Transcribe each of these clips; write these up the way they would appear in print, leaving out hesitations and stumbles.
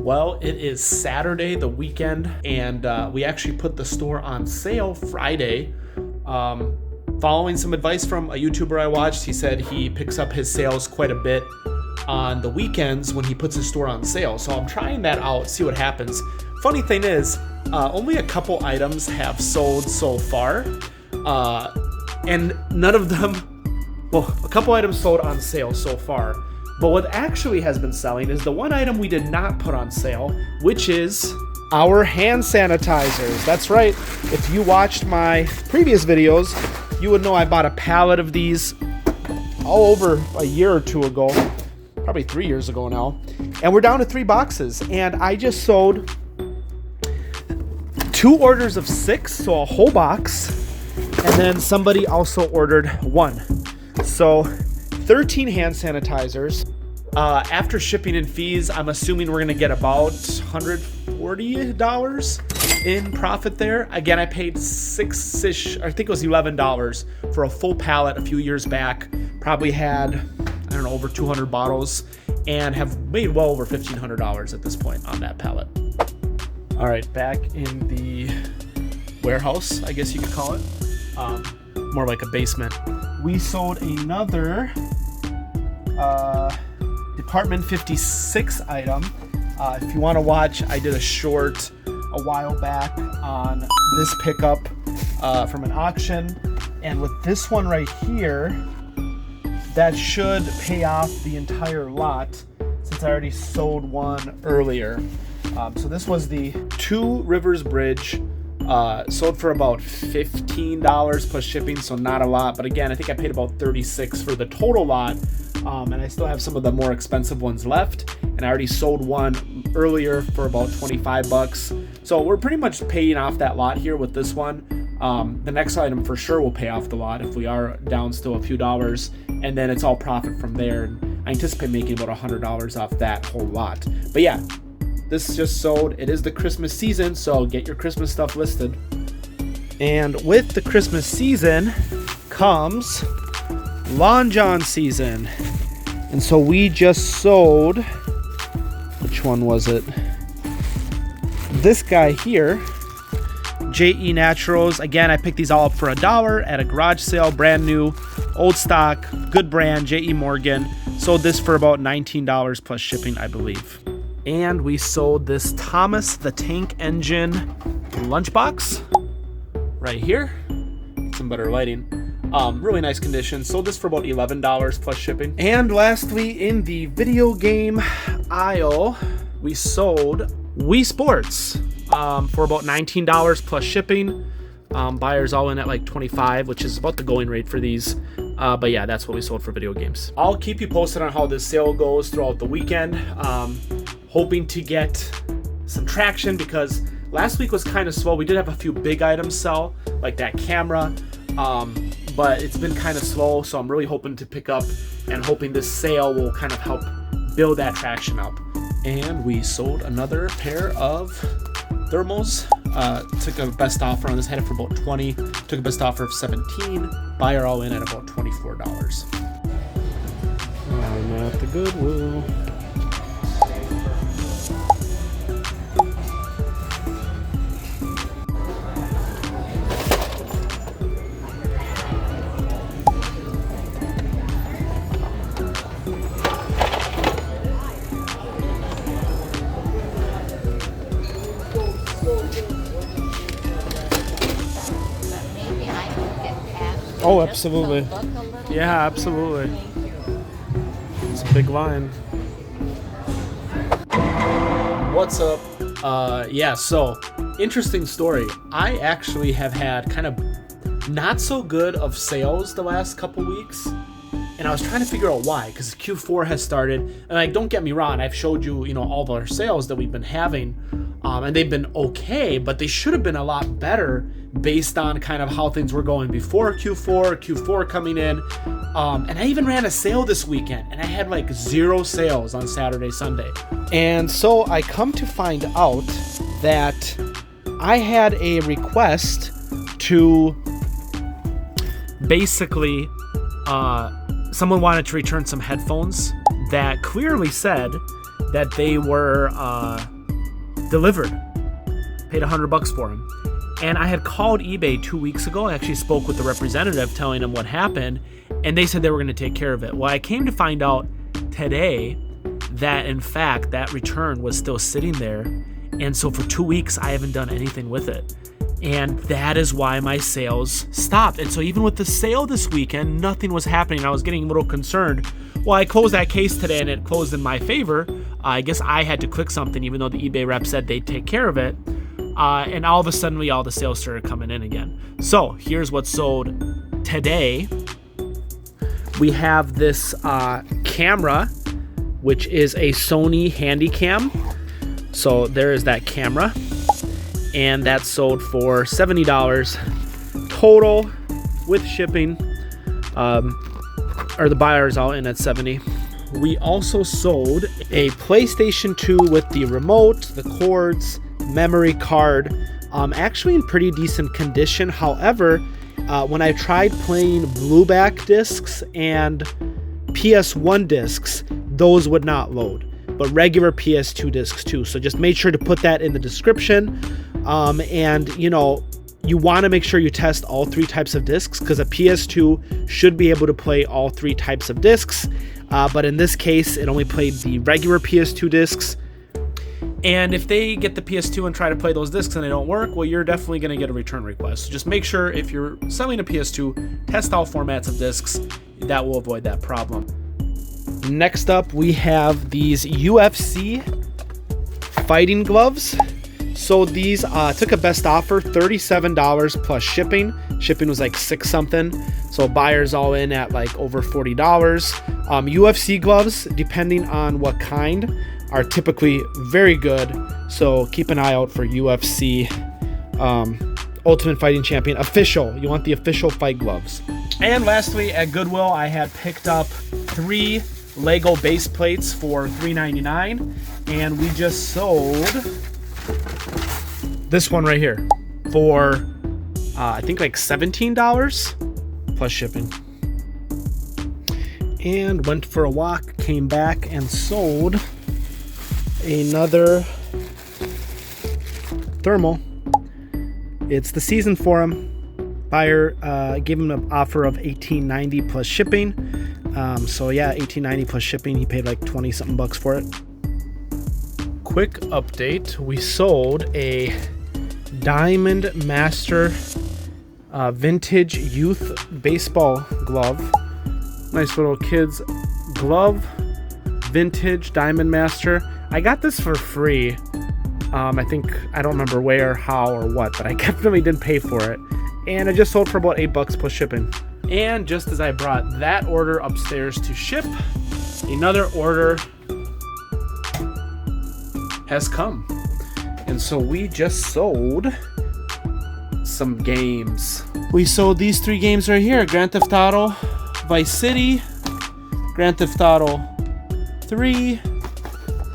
Well, it is Saturday, the weekend, and we actually put the store on sale Friday. Following some advice from a YouTuber I watched, he said he picks up his sales quite a bit on the weekends when he puts his store on sale. So I'm trying that out, see what happens. Funny thing is, only a couple items have sold so far, and none of them, well, a couple items sold on sale so far. But what actually has been selling is the one item we did not put on sale, which is our hand sanitizers. That's right. If you watched my previous videos, you would know I bought a pallet of these all over a year or two ago, probably 3 years ago now. And we're down to 3 boxes. And I just sold 2 orders of 6, so a whole box. And then somebody also ordered 1. So 13 hand sanitizers. After shipping and fees, I'm assuming we're gonna get about $140 in profit there. Again, I paid $6-ish, I think it was $11 for a full pallet a few years back. Probably had, I don't know, over 200 bottles, and have made well over $1,500 at this point on that pallet. All right, back in the warehouse, I guess you could call it. More like a basement. We sold another Department 56 item. If you want to watch, I did a short a while back on this pickup from an auction, and with this one right here, that should pay off the entire lot since I already sold one earlier. So this was the Two Rivers Bridge. Sold for about $15 plus shipping, so not a lot. But again, I think I paid about $36 for the total lot. And I still have some of the more expensive ones left. And I already sold one earlier for about 25 bucks. So we're pretty much paying off that lot here with this one. The next item for sure will pay off the lot if we are down still a few dollars. And then it's all profit from there. And I anticipate making about $100 off that whole lot. But yeah, this just sold. It is the Christmas season, so get your Christmas stuff listed. And with the Christmas season comes Long John season. And so we just sold, which one was it? This guy here, JE Naturals. Again, I picked these all up for $1 at a garage sale, brand new, old stock, good brand, JE Morgan. Sold this for about $19 plus shipping, I believe. And we sold this Thomas the Tank Engine lunchbox right here. Some better lighting. Really nice condition. Sold this for about $11 plus shipping. And lastly, in the video game aisle, we sold Wii Sports for about $19 plus shipping. Buyers all in at like $25, which is about the going rate for these. But yeah, that's what we sold for video games. I'll keep you posted on how this sale goes throughout the weekend. Hoping to get some traction because last week was kind of slow. We did have a few big items sell, like that camera, but it's been kind of slow, so I'm really hoping to pick up and hoping this sale will kind of help build that traction up. And we sold another pair of thermals. Took a best offer on this, had it for about 20, took a best offer of 17, buyer all in at about $24. I'm at the Goodwill. Oh, absolutely. Yeah, absolutely. It's a big line. What's up? Yeah, so interesting story. I actually have had kind of not so good of sales the last couple weeks. And I was trying to figure out why, because Q4 has started. And like, don't get me wrong, I've showed you, all of our sales that we've been having. And they've been okay, but they should have been a lot better based on kind of how things were going before Q4 coming in. And I even ran a sale this weekend, and I had like 0 sales on Saturday, Sunday. And so I come to find out that I had a request to basically, someone wanted to return some headphones that clearly said that they were delivered. Paid $100 for them. And I had called eBay 2 weeks ago. I actually spoke with the representative telling them what happened, and they said they were going to take care of it. Well, I came to find out today that, in fact, that return was still sitting there. And so for 2 weeks, I haven't done anything with it. And that is why my sales stopped. And so even with the sale this weekend, nothing was happening. I was getting a little concerned. Well, I closed that case today and it closed in my favor. I guess I had to click something, even though the eBay rep said they'd take care of it. And all of a sudden, all the sales started coming in again. So here's what sold today. We have this camera, which is a Sony Handycam. So there is that camera. And that sold for $70 total with shipping. Or the buyer's all in at $70. We also sold a PlayStation 2 with the remote, the cords, memory card, actually in pretty decent condition. However, when I tried playing Blueback discs and PS1 discs, those would not load, but regular PS2 discs too. So just make sure to put that in the description. And you know, you want to make sure you test all 3 types of discs, because a PS2 should be able to play all 3 types of discs. But in this case, it only played the regular PS2 discs. And if they get the PS2 and try to play those discs and they don't work, well, you're definitely going to get a return request. So just make sure if you're selling a PS2, test all formats of discs. That will avoid that problem. Next up, we have these UFC fighting gloves. So these took a best offer, $37 plus shipping. Shipping was like 6 something. So buyers all in at like over $40. UFC gloves, depending on what kind, are typically very good. So keep an eye out for UFC Ultimate Fighting Champion official. You want the official fight gloves. And lastly, at Goodwill, I had picked up 3 Lego base plates for $3.99, and we just sold this one right here for I think like $17 plus shipping. And went for a walk, came back and sold another thermal. It's the season for him. Buyer gave him an offer of $18.90 plus shipping. So yeah, $18.90 plus shipping. He paid like 20 something bucks for it. Quick update: we sold a Diamond Master vintage youth baseball glove. Nice little kids glove, vintage Diamond Master. I got this for free. I don't remember where, how, or what, but I definitely didn't pay for it. And I just sold for about $8 plus shipping. And just as I brought that order upstairs to ship, another order has come. And so we just sold some games. We sold these 3 games right here: Grand Theft Auto Vice City, Grand Theft Auto 3,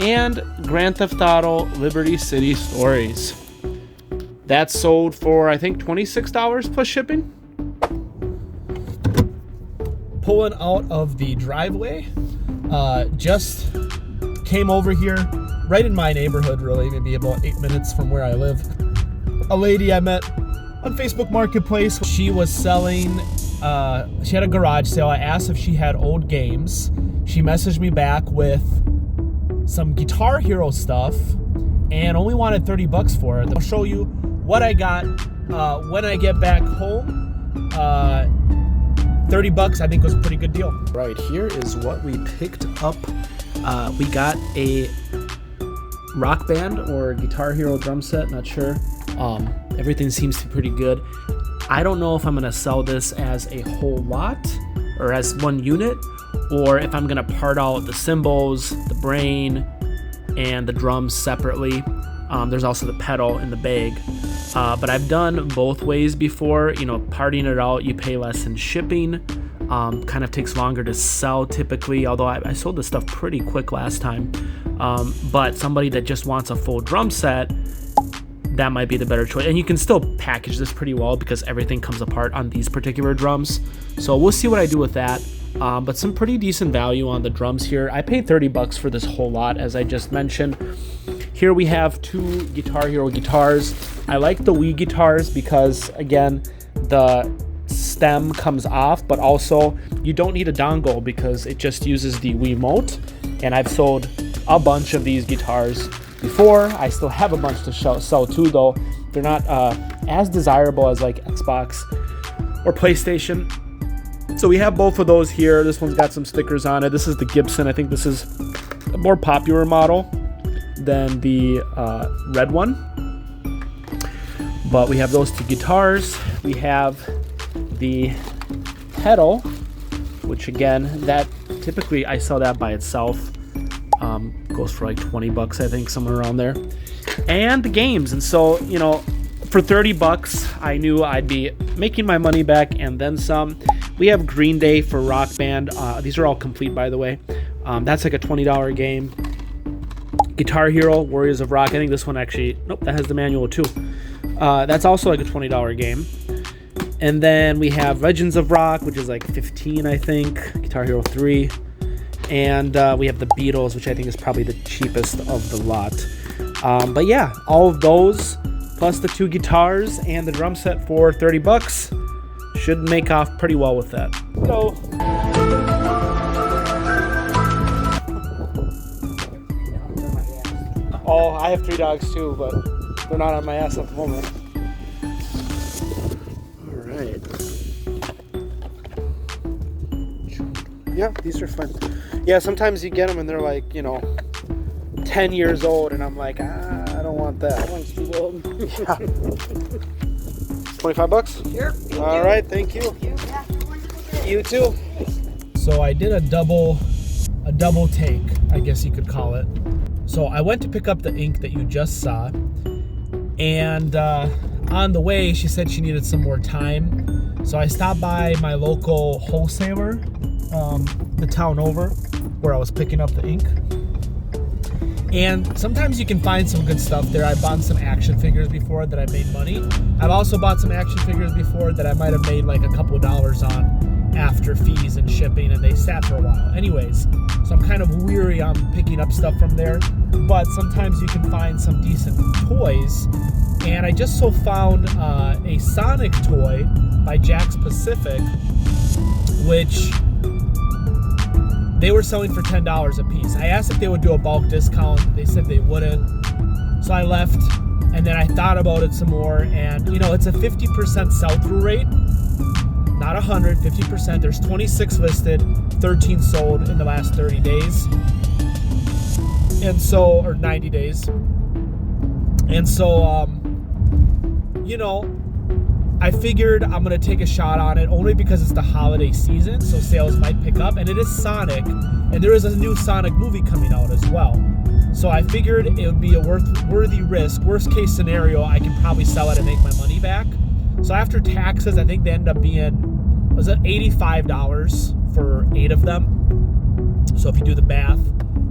and Grand Theft Auto Liberty City Stories. That sold for, I think, $26 plus shipping. Pulling out of the driveway, just came over here, right in my neighborhood, really, maybe about 8 minutes from where I live. A lady I met on Facebook Marketplace. She was selling, she had a garage sale. I asked if she had old games. She messaged me back with some Guitar Hero stuff and only wanted $30 for it. I'll show you what I got when I get back home. $30 I think was a pretty good deal. Right, here is what we picked up. We got a Rock Band or Guitar Hero drum set, not sure. Everything seems to be pretty good. I don't know if I'm gonna sell this as a whole lot or as one unit, or if I'm gonna part out the cymbals, the brain, and the drums separately. There's also the pedal in the bag. But I've done both ways before. You know, parting it out, you pay less in shipping. Kind of takes longer to sell typically, although I sold this stuff pretty quick last time. But somebody that just wants a full drum set, that might be the better choice. And you can still package this pretty well because everything comes apart on these particular drums. So we'll see what I do with that. But some pretty decent value on the drums here. I paid $30 for this whole lot, as I just mentioned. Here we have two Guitar Hero guitars. I like the Wii guitars because, again, the stem comes off, but also you don't need a dongle because it just uses the Wiimote. And I've sold a bunch of these guitars before. I still have a bunch to sell too, though. They're not as desirable as like Xbox or PlayStation. So we have both of those here. This one's got some stickers on it. This is the Gibson. I think this is a more popular model than the red one. But we have those two guitars. We have the pedal, which again, that typically I sell that by itself. Goes for like 20 bucks, I think, somewhere around there. And the games. And so, you know, for 30 bucks, I knew I'd be making my money back and then some. We have Green Day for Rock Band. These are all complete, by the way. That's like a $20 game. Guitar Hero, Warriors of Rock. I think this one actually, nope, that has the manual too. That's also like a $20 game. And then we have Legends of Rock, which is like 15, I think. Guitar Hero 3. And we have the Beatles, which I think is probably the cheapest of the lot. But yeah, all of those, plus the two guitars and the drum set for 30 bucks, should make off pretty well with that. So, oh, I have 3 dogs too, but they're not on my ass at the moment. All right. Yeah, these are fun. Yeah, sometimes you get them and they're like, you know, 10 years old, and I'm like, I don't want that. That one's too old. Yeah. 25 bucks? Sure. All right, thank you. You too. So I did a double take, I guess you could call it. So I went to pick up the ink that you just saw, and on the way, she said she needed some more time. So I stopped by my local wholesaler, the town over, where I was picking up the ink. And sometimes you can find some good stuff there. I bought some action figures before that I made money. I've also bought some action figures before that I might have made like a couple dollars on after fees and shipping, and they sat for a while. Anyways, so I'm kind of weary on picking up stuff from there, but sometimes you can find some decent toys. And I just found a Sonic toy by Jakks Pacific, which they were selling for $10 a piece. I asked if they would do a bulk discount. They said they wouldn't. So I left, and then I thought about it some more, and you know, it's a 50% sell-through rate. Not 100, 50%. There's 26 listed, 13 sold in the last 30 days. And so, or 90 days. And so, you know, I figured I'm going to take a shot on it only because it's the holiday season, so sales might pick up, and it is Sonic, and there is a new Sonic movie coming out as well. So I figured it would be a worthy risk. Worst case scenario, I can probably sell it and make my money back. So after taxes, I think they end up being, was it $85 for 8 of them? So if you do the math,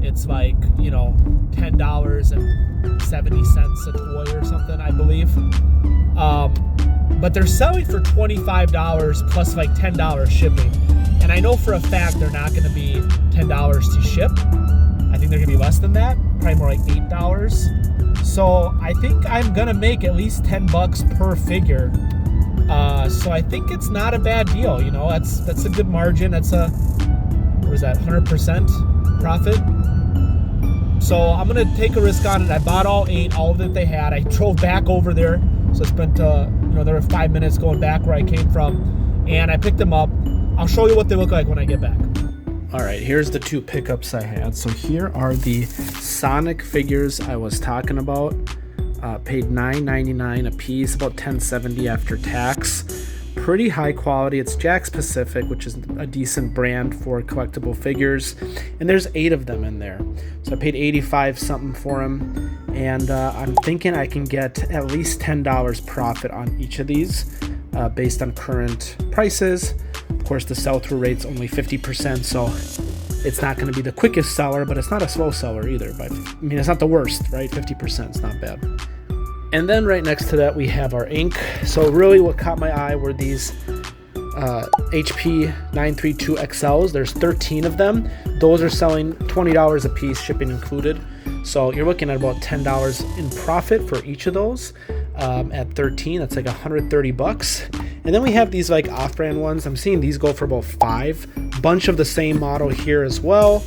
it's like, you know, $10.70 a toy or something, I believe. But they're selling for $25 plus like $10 shipping. And I know for a fact they're not going to be $10 to ship. I think they're going to be less than that, probably more like $8. So I think I'm going to make at least 10 bucks per figure. So I think it's not a bad deal, you know. That's a good margin. That's a, what was that, 100% profit? So I'm going to take a risk on it. I bought all 8, all that they had. I drove back over there. So I spent, you know, there were 5 minutes going back where I came from, and I picked them up. I'll show you what they look like when I get back. All right, here's the 2 pickups I had. So here are the Sonic figures I was talking about. Paid $9.99 a piece, about $10.70 after tax. Pretty high quality. It's Jakks Pacific, which is a decent brand for collectible figures, and there's 8 of them in there. So I paid $85 something for them, and I'm thinking I can get at least $10 profit on each of these based on current prices. Of course, the sell-through rate's only 50%, so it's not going to be the quickest seller, but it's not a slow seller either. But I mean, it's not the worst, right? 50% is not bad. And then right next to that, we have our ink. So really what caught my eye were these HP 932 XLs. There's 13 of them. Those are selling $20 a piece, shipping included. So you're looking at about $10 in profit for each of those. At 13, that's like 130 bucks. And then we have these like off-brand ones. I'm seeing these go for about $5. Bunch of the same model here as well.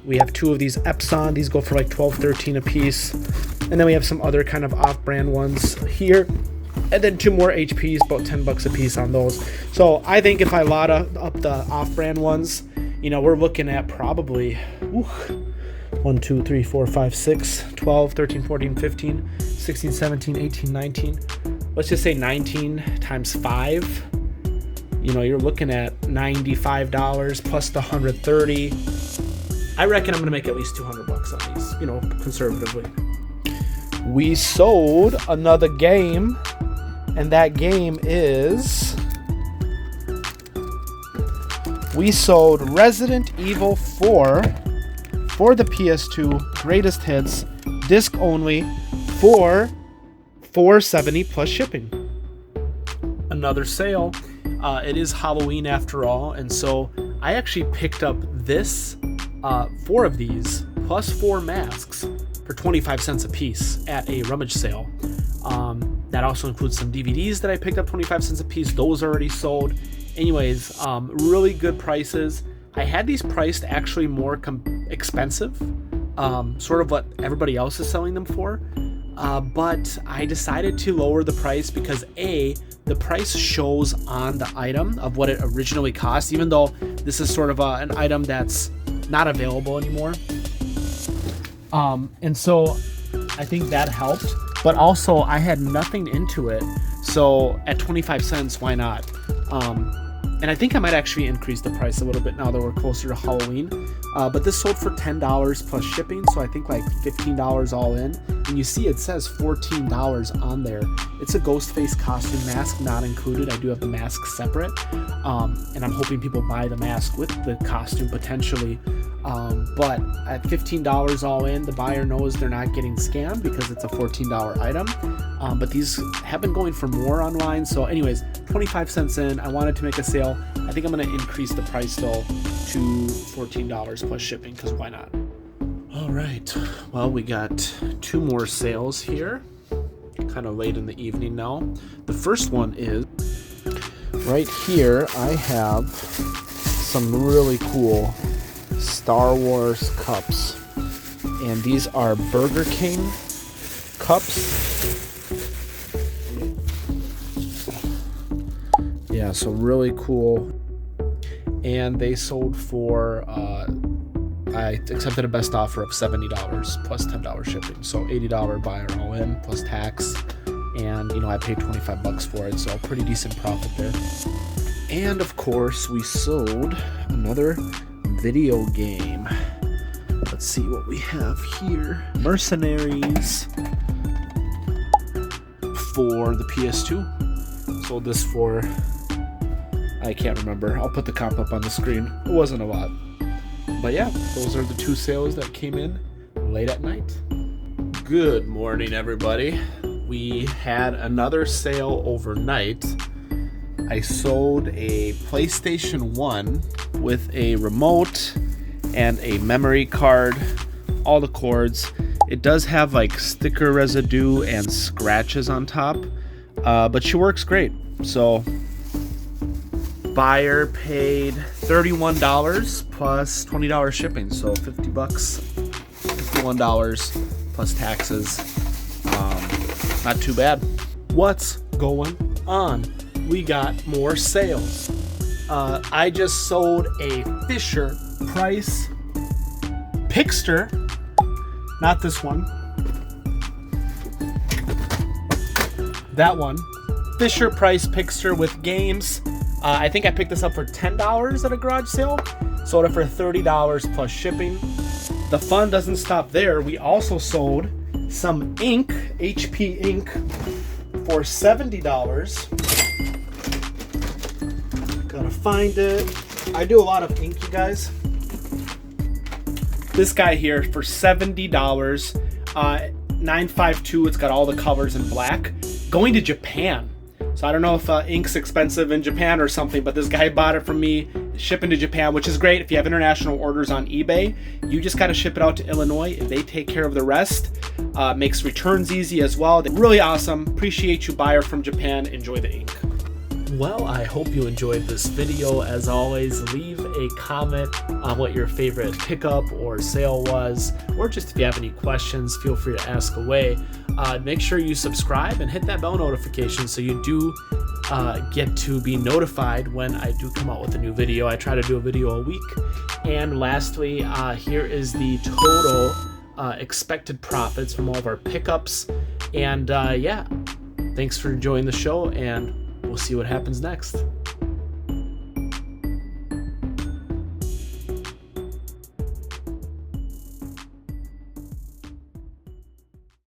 We have 2 of these Epson. These go for like 12, 13 a piece. And then we have some other kind of off-brand ones here. And then 2 more HPs, about 10 bucks a piece on those. So I think if I lot up the off-brand ones, you know, we're looking at probably 1, 2, 3, 4, 5, 6, 12, 13, 14, 15, 16, 17, 18, 19. Let's just say 19 times 5. You know, you're looking at $95 plus the 130. I reckon I'm gonna make at least 200 bucks on these, you know, conservatively. We sold another game, and that game is, we sold Resident Evil 4 for the PS2 Greatest Hits, disc only, for $470 plus shipping. Another sale. It is Halloween after all, and so I actually picked up this 4 of these plus 4 masks for 25 cents a piece at a rummage sale. That also includes some DVDs that I picked up 25 cents a piece. Those are already sold. Anyways, really good prices. I had these priced actually more expensive, sort of what everybody else is selling them for. But I decided to lower the price because the price shows on the item of what it originally cost, even though this is sort of an item that's not available anymore. And so I think that helped, but also I had nothing into it. So at 25 cents, why not? And I think I might actually increase the price a little bit now that we're closer to Halloween. But this sold for $10 plus shipping, so I think like $15 all in. And you see it says $14 on there. It's a Ghostface costume mask, not included. I do have the mask separate. And I'm hoping people buy the mask with the costume potentially. But at $15 all in, the buyer knows they're not getting scammed because it's a $14 item. But these have been going for more online. So anyways, 25 cents in. I wanted to make a sale. I think I'm going to increase the price though to $14 plus shipping, because why not? All right. Well, we got 2 more sales here. Kind of late in the evening now. The first one is right here. I have some really cool Star Wars cups, and these are Burger King cups. Yeah, so really cool. And they sold for I accepted a best offer of $70 plus $10 shipping, so $80 buyer all in plus tax. And you know, I paid 25 bucks for it, so pretty decent profit there. And of course, we sold another video game. Let's see what we have here. Mercenaries for the PS2. Sold this for, I can't remember. I'll put the comp up on the screen. It wasn't a lot. But yeah, those are the 2 sales that came in late at night. Good morning, everybody. We had another sale overnight. I sold a PlayStation 1 with a remote and a memory card, all the cords. It does have like sticker residue and scratches on top, but she works great. So buyer paid $31 plus $20 shipping, so 50 bucks, $51 plus taxes. Not too bad. What's going on? We got more sales. I just sold a Fisher Price Pixter, not this one, that one, Fisher Price Pixter with games. I think I picked this up for $10 at a garage sale, sold it for $30 plus shipping. The fun doesn't stop there. We also sold some ink, HP ink, for $70. Gotta find it. I do a lot of ink, you guys. This guy here for $70, 952. It's got all the colors in black. Going to Japan. So I don't know if ink's expensive in Japan or something, but this guy bought it from me, shipping to Japan, which is great. If you have international orders on eBay, you just got to ship it out to Illinois. They take care of the rest. Makes returns easy as well. They're really awesome. Appreciate you, buyer from Japan. Enjoy the ink. Well, I hope you enjoyed this video. As always, leave a comment on what your favorite pickup or sale was, or just if you have any questions, feel free to ask away. Make sure you subscribe and hit that bell notification so you do get to be notified when I do come out with a new video. I try to do a video a week. And lastly, here is the total expected profits from all of our pickups. And yeah, thanks for enjoying the show, and we'll see what happens next.